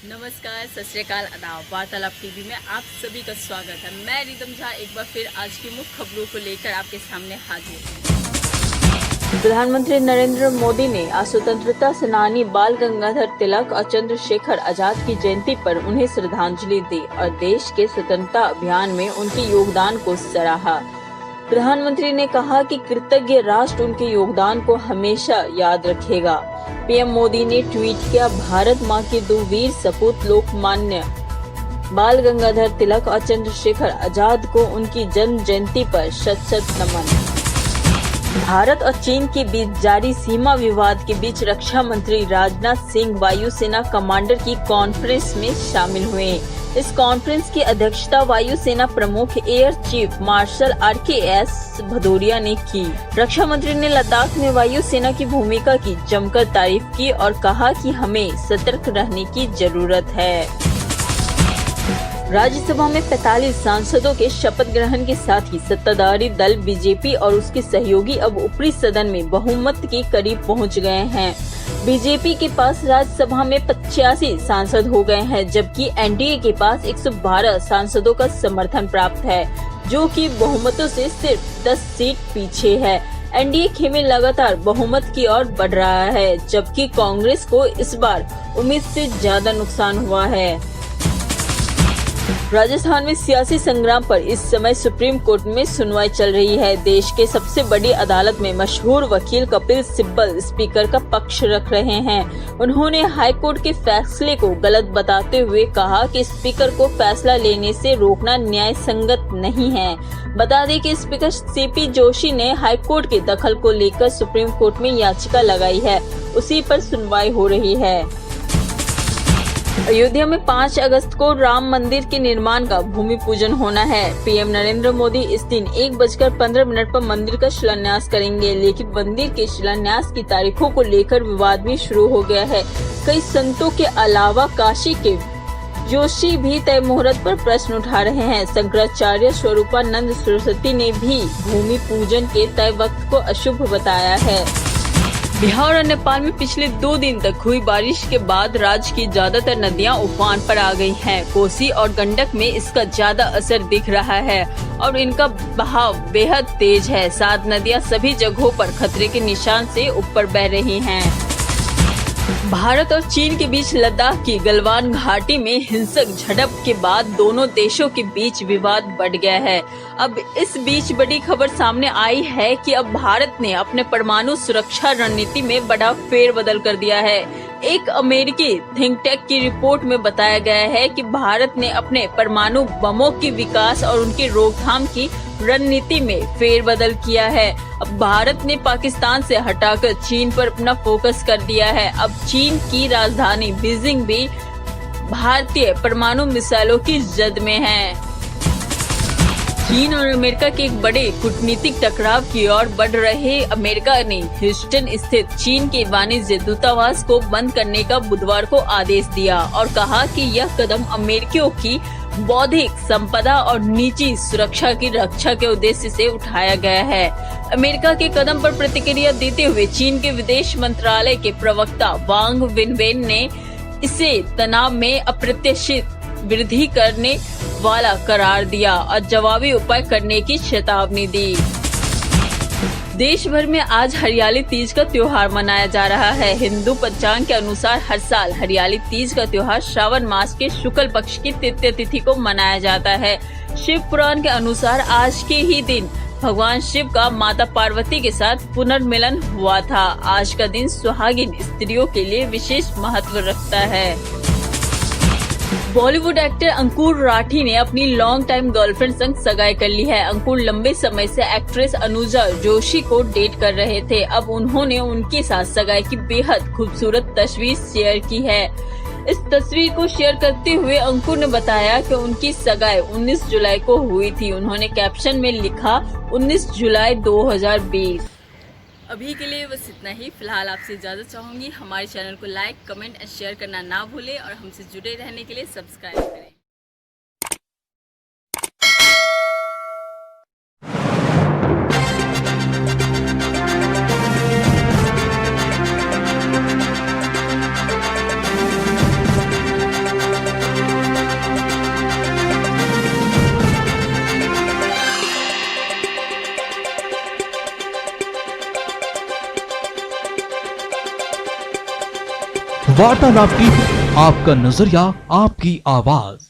नमस्कार, सत श्री अकाल, आदाब। वार्तालाप टीवी में आप सभी का स्वागत है। मैं रिदम झा एक बार फिर आज की मुख्य खबरों को लेकर आपके सामने हाजिर हूं। प्रधानमंत्री नरेंद्र मोदी ने आज स्वतंत्रता सेनानी बाल गंगाधर तिलक और चंद्रशेखर आजाद की जयंती पर उन्हें श्रद्धांजलि दी और देश के स्वतंत्रता अभियान में उनके योगदान को सराहा। प्रधानमंत्री ने कहा कि कृतज्ञ राष्ट्र उनके योगदान को हमेशा याद रखेगा। पीएम मोदी ने ट्वीट किया, भारत माँ के दो वीर सपूत लोकमान्य बाल गंगाधर तिलक और चंद्रशेखर आजाद को उनकी जन्म जयंती पर शत शत नमन। भारत और चीन के बीच जारी सीमा विवाद के बीच रक्षा मंत्री राजनाथ सिंह वायुसेना कमांडर की कॉन्फ्रेंस में शामिल हुए। इस कॉन्फ्रेंस की अध्यक्षता वायुसेना प्रमुख air chief marshal RKS Bhadauria ने की। रक्षा मंत्री ने लद्दाख में वायुसेना की भूमिका की जमकर तारीफ की और कहा कि हमें सतर्क रहने की जरूरत है। राज्यसभा में 45 सांसदों के शपथ ग्रहण के साथ ही सत्ताधारी दल बीजेपी और उसके सहयोगी अब ऊपरी सदन में बहुमत के करीब पहुंच गए हैं। बीजेपी के पास राज्यसभा में 85 सांसद हो गए हैं, जबकि एनडीए के पास 112 सांसदों का समर्थन प्राप्त है, जो कि बहुमतों से सिर्फ 10 सीट पीछे है। एनडीए खेमे लगातार बहुमत की ओर बढ़ रहा है, जबकि कांग्रेस को इस बार उम्मीद से ज्यादा नुकसान हुआ है। राजस्थान में सियासी संग्राम पर इस समय सुप्रीम कोर्ट में सुनवाई चल रही है। देश के सबसे बड़ी अदालत में मशहूर वकील कपिल सिब्बल स्पीकर का पक्ष रख रहे हैं। उन्होंने हाई कोर्ट के फैसले को गलत बताते हुए कहा कि स्पीकर को फैसला लेने से रोकना न्याय संगत नहीं है। बता दें कि स्पीकर CP जोशी ने हाई कोर्ट के दखल को लेकर सुप्रीम कोर्ट में याचिका लगाई है, उसी पर सुनवाई हो रही है। अयोध्या में 5 अगस्त को राम मंदिर के निर्माण का भूमि पूजन होना है। पीएम नरेंद्र मोदी इस दिन 1:15 पर मंदिर का शिलान्यास करेंगे, लेकिन मंदिर के शिलान्यास की तारीखों को लेकर विवाद भी शुरू हो गया है। कई संतों के अलावा काशी के जोशी भी तय मुहूर्त पर प्रश्न उठा रहे हैं। शंकराचार्य स्वरूपानंद सरस्वती ने भी भूमि पूजन के तय वक्त को अशुभ बताया है। बिहार और नेपाल में पिछले 2 दिन तक हुई बारिश के बाद राज्य की ज्यादातर नदियां उफान पर आ गई हैं। कोसी और गंडक में इसका ज्यादा असर दिख रहा है और इनका बहाव बेहद तेज है। 7 नदियां सभी जगहों पर खतरे के निशान से ऊपर बह रही हैं। भारत और चीन के बीच लद्दाख की गलवान घाटी में हिंसक झड़प के बाद दोनों देशों के बीच विवाद बढ़ गया है। अब इस बीच बड़ी खबर सामने आई है कि अब भारत ने अपने परमाणु सुरक्षा रणनीति में बड़ा फेरबदल कर दिया है। एक अमेरिकी थिंक टैंक की रिपोर्ट में बताया गया है कि भारत ने अपने परमाणु बमों के विकास और उनकी रोकथाम की रणनीति में फेरबदल किया है। अब भारत ने पाकिस्तान से हटाकर चीन पर अपना फोकस कर दिया है। अब चीन की राजधानी बीजिंग भी भारतीय परमाणु मिसाइलों की जद में है। चीन और अमेरिका के एक बड़े कूटनीतिक टकराव की ओर बढ़ रहे अमेरिका ने ह्यूस्टन स्थित चीन के वाणिज्य दूतावास को बंद करने का बुधवार को आदेश दिया और कहा कि यह कदम अमेरिकियों की बौद्धिक संपदा और निजी सुरक्षा की रक्षा के उद्देश्य से उठाया गया है। अमेरिका के कदम पर प्रतिक्रिया देते हुए चीन के विदेश मंत्रालय के प्रवक्ता वांग विनवेन ने इसे तनाव में अप्रत्याशित वृद्धि करने वाला करार दिया और जवाबी उपाय करने की चेतावनी दी। देश भर में आज हरियाली तीज का त्योहार मनाया जा रहा है। हिंदू पंचांग के अनुसार हर साल हरियाली तीज का त्योहार श्रावण मास के शुक्ल पक्ष की तृतीय तिथि को मनाया जाता है। शिव पुराण के अनुसार आज के ही दिन भगवान शिव का माता पार्वती के साथ पुनर्मिलन हुआ था। आज का दिन सुहागिन स्त्रियों के लिए विशेष महत्व रखता है। बॉलीवुड एक्टर अंकुर राठी ने अपनी लॉन्ग टाइम गर्लफ्रेंड संग सगाई कर ली है। अंकुर लंबे समय से एक्ट्रेस अनुजा जोशी को डेट कर रहे थे। अब उन्होंने उनके साथ सगाई की बेहद खूबसूरत तस्वीर शेयर की है। इस तस्वीर को शेयर करते हुए अंकुर ने बताया कि उनकी सगाई 19 जुलाई को हुई थी। उन्होंने कैप्शन में लिखा 19 जुलाई 2020। अभी के लिए बस इतना ही। फिलहाल आपसे इजाज़त चाहूँगी। हमारे चैनल को लाइक, कमेंट एंड शेयर करना ना भूलें और हमसे जुड़े रहने के लिए सब्सक्राइब करें। वार्तालाप टीवी, आपका नजरिया, आपकी आवाज।